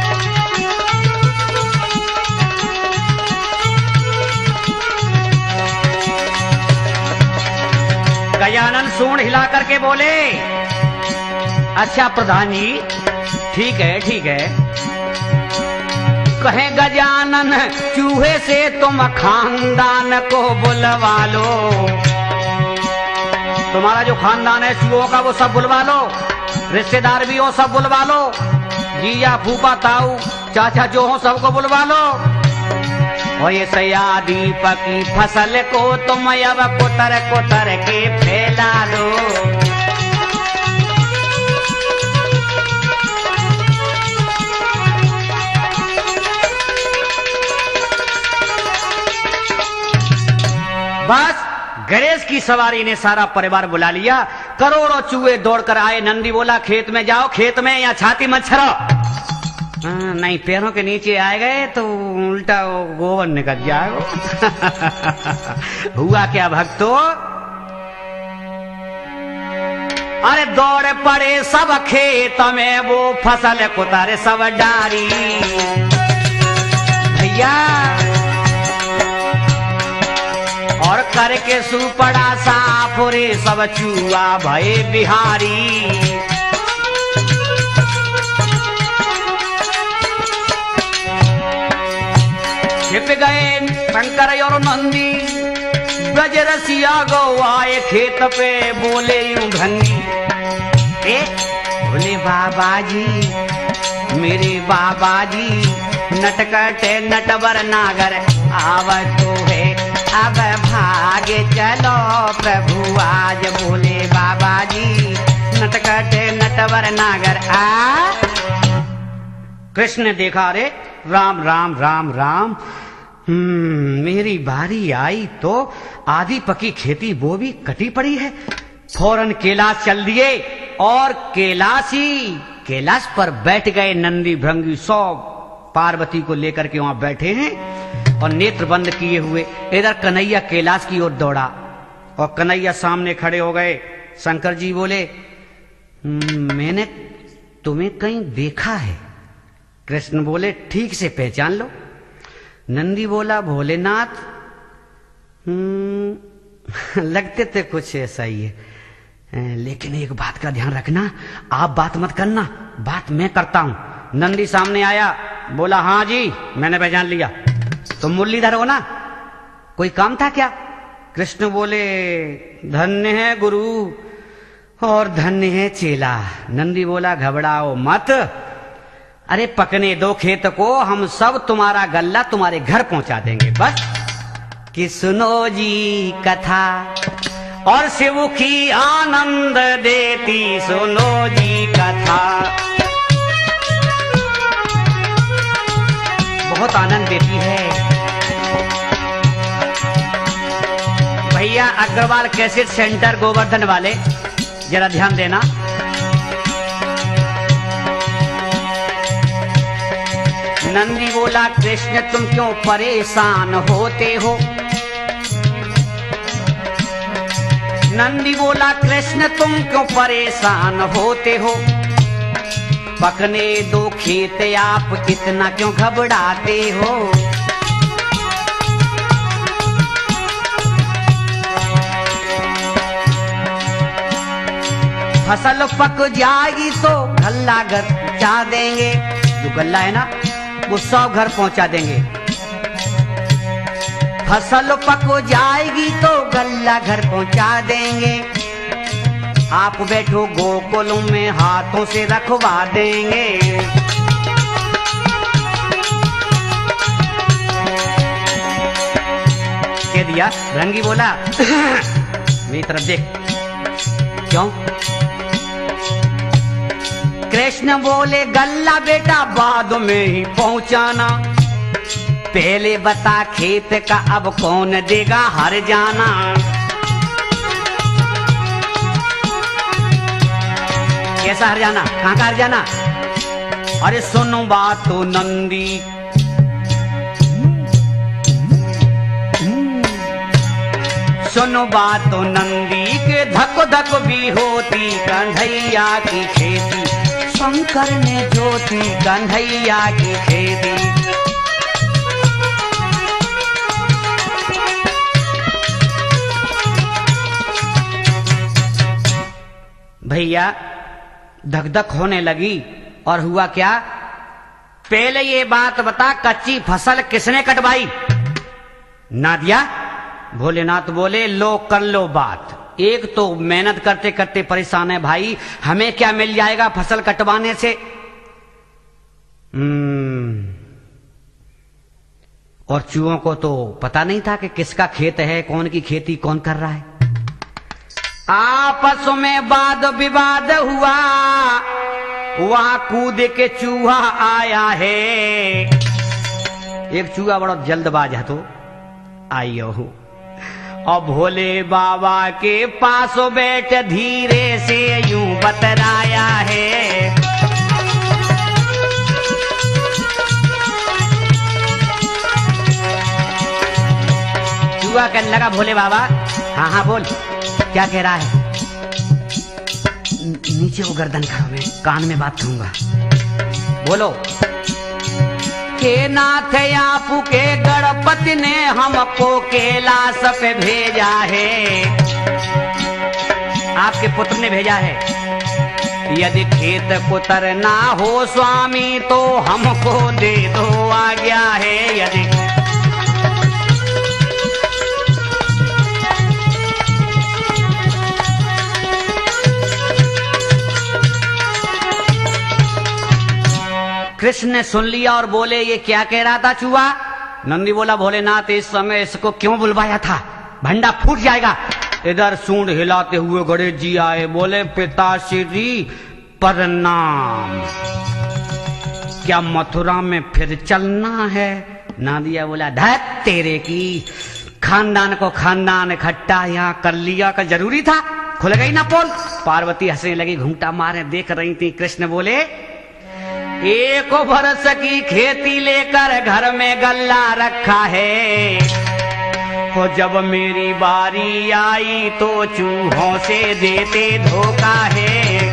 गजानन सूंड हिला करके बोले, अच्छा प्रधान जी, ठीक है ठीक है। कहे गजानन चूहे से तुम खानदान को बुलवा लो। तुम्हारा जो खानदान है चूहों का वो सब बुलवा लो, रिश्तेदार भी हो सब बुलवा लो, जीजा फूफा ताऊ चाचा जो हो सबको बुलवा लो। और ये सयादी पकी फसल को तुम अब कुतर कुतर के फैला लो। बस गणेश की सवारी ने सारा परिवार बुला लिया। करोड़ों चूहे दौड़कर आए। नंदी बोला, खेत में जाओ, खेत में या छाती मत छरो। नहीं, पैरों के नीचे आ गए तो उल्टा गोबर निकल जाएगा। हुआ क्या भक्तों? अरे दौड़ पड़े सब खेत में, वो फसल कुतर सब डारी। भैया और करके सुपड़ा साफ रे सब चूहा भये बिहारी। छिप गए शंकर और नंदी, ब्रज रसिया गो आए खेत पे, बोले यूं भंगी, बोले बाबा जी, मेरे बाबा जी, नटकटे नटवर नागर आवत तो है, अब भागे चलो प्रभु आज। बोले बाबा जी, नटकटे नटवर नागर आ। कृष्ण ने देखा, अरे राम राम राम राम, मेरी बारी आई तो आधी पकी खेती वो भी कटी पड़ी है। फौरन कैलाश चल दिए और कैलाश पर बैठ गए। नंदी भृंगी 100 पार्वती को लेकर के वहां बैठे हैं और नेत्र बंद किए हुए। इधर कन्हैया कैलाश की ओर दौड़ा और कन्हैया सामने खड़े हो गए। शंकर जी बोले, मैंने तुम्हें कहीं देखा है। कृष्ण बोले, ठीक से पहचान लो। नंदी बोला, भोलेनाथ, लगते थे कुछ ऐसा ही है, लेकिन एक बात का ध्यान रखना, आप बात मत करना, बात मैं करता हूं। नंदी सामने आया, बोला, हाँ जी मैंने पहचान लिया, तुम मुरलीधर हो ना, कोई काम था क्या? कृष्ण बोले, धन्य है गुरु और धन्य है चेला। नंदी बोला, घबराओ मत, अरे पकने दो खेत को, हम सब तुम्हारा गल्ला तुम्हारे घर पहुंचा देंगे। बस कि सुनो जी कथा और शिव की आनंद देती, सुनो जी कथा। बहुत आनंद देती है। भैया अग्रवाल कैसेट सेंटर गोवर्धन वाले जरा ध्यान देना। नंदी बोला, कृष्ण तुम क्यों परेशान होते हो? नंदी बोला, कृष्ण तुम क्यों परेशान होते हो? पकने दो खेत, आप इतना क्यों घबराते हो? फसल पक जाएगी तो गल्ला घर पहुंचा देंगे। जो गल्ला है ना, वो 100 घर पहुंचा देंगे। फसल पक जाएगी तो गल्ला घर पहुंचा देंगे, आप बैठो गोकुल में हाथों से रखवा देंगे। कह दिया। भृंगी बोला मेरी तरफ देख। क्यों? कृष्ण बोले गल्ला बेटा बाद में ही पहुंचाना, पहले बता खेत का अब कौन देगा हर जाना। कैसा हर जाना? कहां का हर जाना? अरे सुनो बात तो नंदी, सुनो बात तो नंदी के धक धक भी होती कन्हैया की खेती, शंकर ने ज्योति कन्हैया की खेती। भैया धक धक होने लगी और हुआ क्या? पहले ये बात बता कच्ची फसल किसने कटवाई? नादिया। भोलेनाथ बोले लो कर लो बात, एक तो मेहनत करते करते परेशान है भाई, हमें क्या मिल जाएगा फसल कटवाने से। और चूहों को तो पता नहीं था कि किसका खेत है, कौन की खेती कौन कर रहा है। आपस में वाद विवाद हुआ, वहां कूद के चूहा आया है। एक चूहा बड़ा जल्दबाज है तो आइयो हो, और भोले बाबा के पास बैठ धीरे से यूं बतराया है। चूहा कहने लगा भोले बाबा, हाँ हाँ बोल, क्या कह रहा है? नीचे को गर्दन करो, मैं कान में बात कहूंगा। बोलो। के नाथ आपू के गणपति ने हमको कैलाश पे भेजा है, आपके पुत्र ने भेजा है। यदि खेत पुत्र ना हो स्वामी तो हमको दे दो आज्ञा है। यदि कृष्ण ने सुन लिया और बोले ये क्या कह रहा था चूहा? नंदी बोला भोलेनाथ इस समय इसको क्यों बुलवाया था, भंडा फूट जाएगा। इधर सूंड हिलाते हुए गणेश जी आए, बोले पिताश्री प्रणाम, क्या मथुरा में फिर चलना है? नादिया बोला धत तेरे की, खानदान को खानदान इकट्ठा यहाँ कर लिया का जरूरी था, खुल गई ना पोल। पार्वती हंसने लगी, घूंघटा मारे देख रही थी। कृष्ण बोले एक बरस की खेती लेकर घर में गल्ला रखा है, तो जब मेरी बारी आई तो चूहों से देते धोखा है।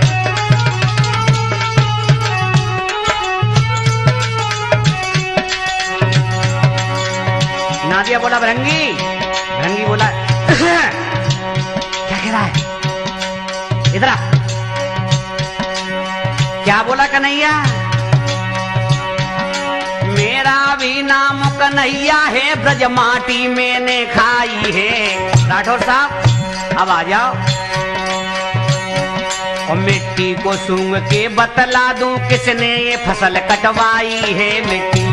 नादिया बोला भृंगी, भृंगी बोला क्या कह रहा है? इधर आ। क्या बोला कन्हैया? मेरा भी नाम कन्हैया है, ब्रज माटी मैंने खाई है। राठौर साहब अब आ जाओ और मिट्टी को सूंघ के बतला दूं किसने ये फसल कटवाई है। मिट्टी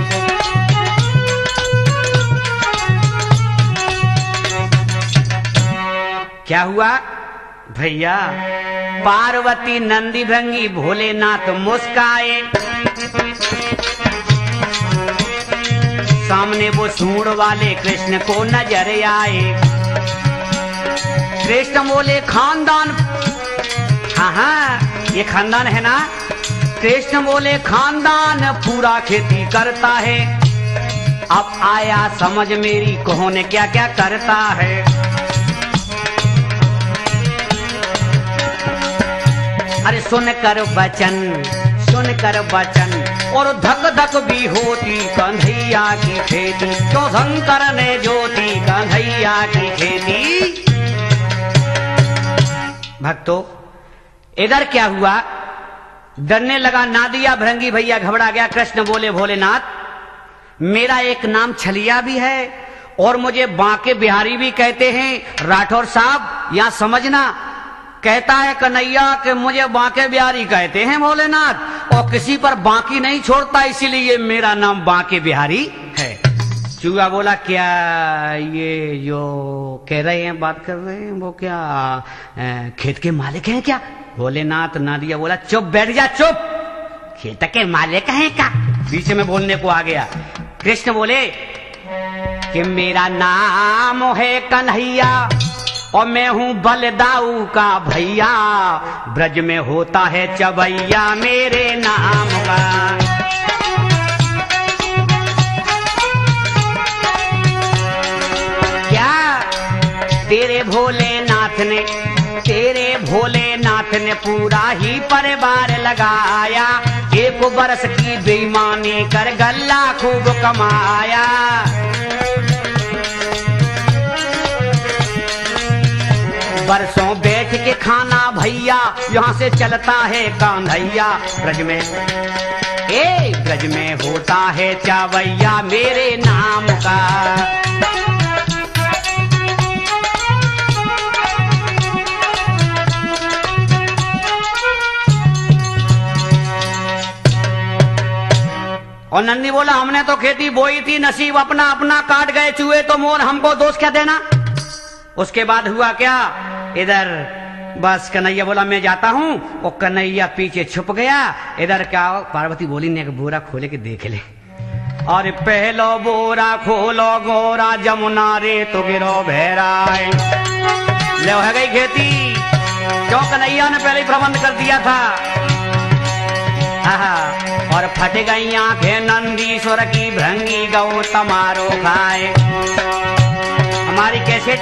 क्या हुआ भैया? पार्वती नंदी भृंगी भोलेनाथ मुस्काए, सामने वो सूंड वाले कृष्ण को नजर आए। कृष्ण बोले खानदान, हाँ हाँ ये खानदान है ना? कृष्ण बोले खानदान पूरा खेती करता है, अब आया समझ मेरी कौन क्या क्या करता है। अरे सुन कर वचन, सुन कर वचन, और धक धक भी होती कन्हैया की खेती, तो शंकर ने ज्योति कन्हैया की खेती। भक्तों इधर क्या हुआ? डरने लगा नादिया भृंगी भैया, घबरा गया। कृष्ण बोले भोलेनाथ मेरा एक नाम छलिया भी है और मुझे बांके बिहारी भी कहते हैं। राठौर साहब यहाँ समझना, कहता है कन्हैया कि मुझे बांके बिहारी कहते हैं भोलेनाथ, और किसी पर बांकी नहीं छोड़ता, इसीलिए मेरा नाम बांके बिहारी है। चूहा बोला क्या ये जो कह रहे हैं, बात कर रहे हैं, वो क्या खेत के मालिक हैं क्या? भोलेनाथ नादिया बोला चुप बैठ जा चुप, खेत के मालिक हैं क्या? बीच में बोलने को आ गया। कृष्ण बोले कि मेरा नाम है कन्हैया और मैं हूँ बलदाऊ का भैया, ब्रज में होता है चबैया मेरे नाम का। क्या तेरे भोलेनाथ ने पूरा ही परिवार लगाया, एक बरस की बेईमानी कर गल्ला खूब कमाया। बरसों बैठ के खाना भैया, यहाँ से चलता है कान्हैया, ब्रज में होता है चावैया मेरे नाम का। और नंदी बोला हमने तो खेती बोई थी, नसीब अपना अपना काट गए चूहे तो मोर, हमको दोष क्या देना। उसके बाद हुआ क्या, इधर बस कन्हैया बोला मैं जाता हूँ, और कन्हैया पीछे छुप गया। इधर क्या पार्वती बोली ने एक बोरा खोले के देख ले, और पहलो बोरा खोलो गोरा, जमुना रे तो गिरो भैराए। ले हो गई खेती, क्यों कन्हैया ने पहले ही प्रबंध कर दिया था। और फट गई आंखें नंदीश्वर की, भृंगी गौ तमारो खाए। हमारी कैसेट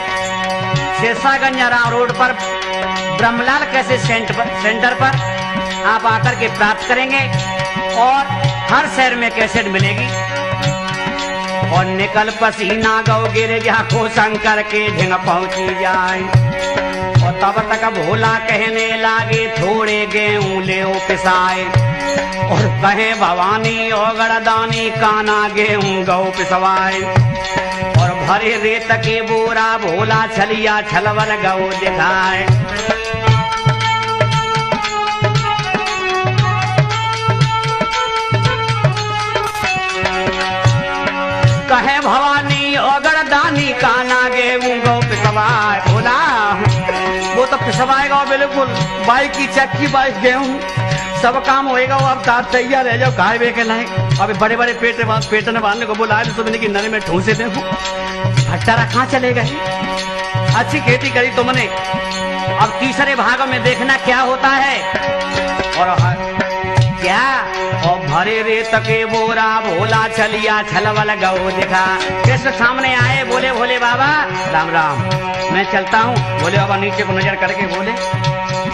शेषागंज रोड पर ब्रह्मलाल कैसेट सेंटर पर आप आकर के प्राप्त करेंगे, और हर शहर में कैसेट मिलेगी। और निकल पसीना गौ गिर जा को शंकर के ढिंग पहुंची जाए। और तब तक भोला कहने लागे थोड़े गेहूं ले पिसाए, और कहे भवानी ओगड़दानी काना गेहूं गौ पिसवाए। और भरे रेत के बोरा भोला छलिया छलवर गौ दिखाए। कहे भवानी ओगड़दानी काना गेहूं गौ पिसवाए। भोला वो तो पिसवाएगा बिल्कुल, बाई की चक्की बाई गेहूं सब काम होएगा। वो अब दांत तैयार रह जाओ गाय बे के लाए। अब बड़े बड़े पेट ने बांधने को बोला है, तुमने की नरे में ठूसे देखो, हट्टारा कहाँ चले गए। अच्छी खेती करी तुमने, अब तीसरे भाग में देखना क्या होता है। और क्या और भरे रेत के बोरा भोला छलिया छलवल गौ दिखा। कृष्ण सामने आए, बोले भोले बाबा राम राम, मैं चलता हूँ। भोले बाबा नीचे को नजर करके बोले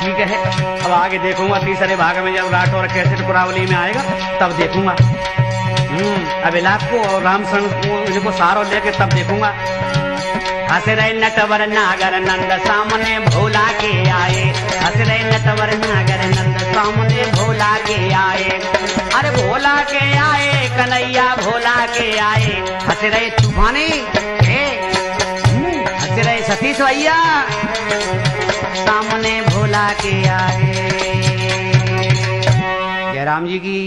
ठीक है, अब आगे देखूंगा तीसरे भाग में, जब राठौर कैसेट कुरावली में आएगा तब देखूंगा। अभिलाप को और रामचंद्र को इनको सारो लेके तब देखूंगा। हंस रहे नटवर नागर नंद सामने भोला के आए, हंस रहे नटवर नागर नंद सामने भोला के आए। अरे भोला के आए कन्हैया भोला के आए, हंस रहे तूफानी हंस रहे सतीश भैया सामने भोला के आए। जय राम जी की।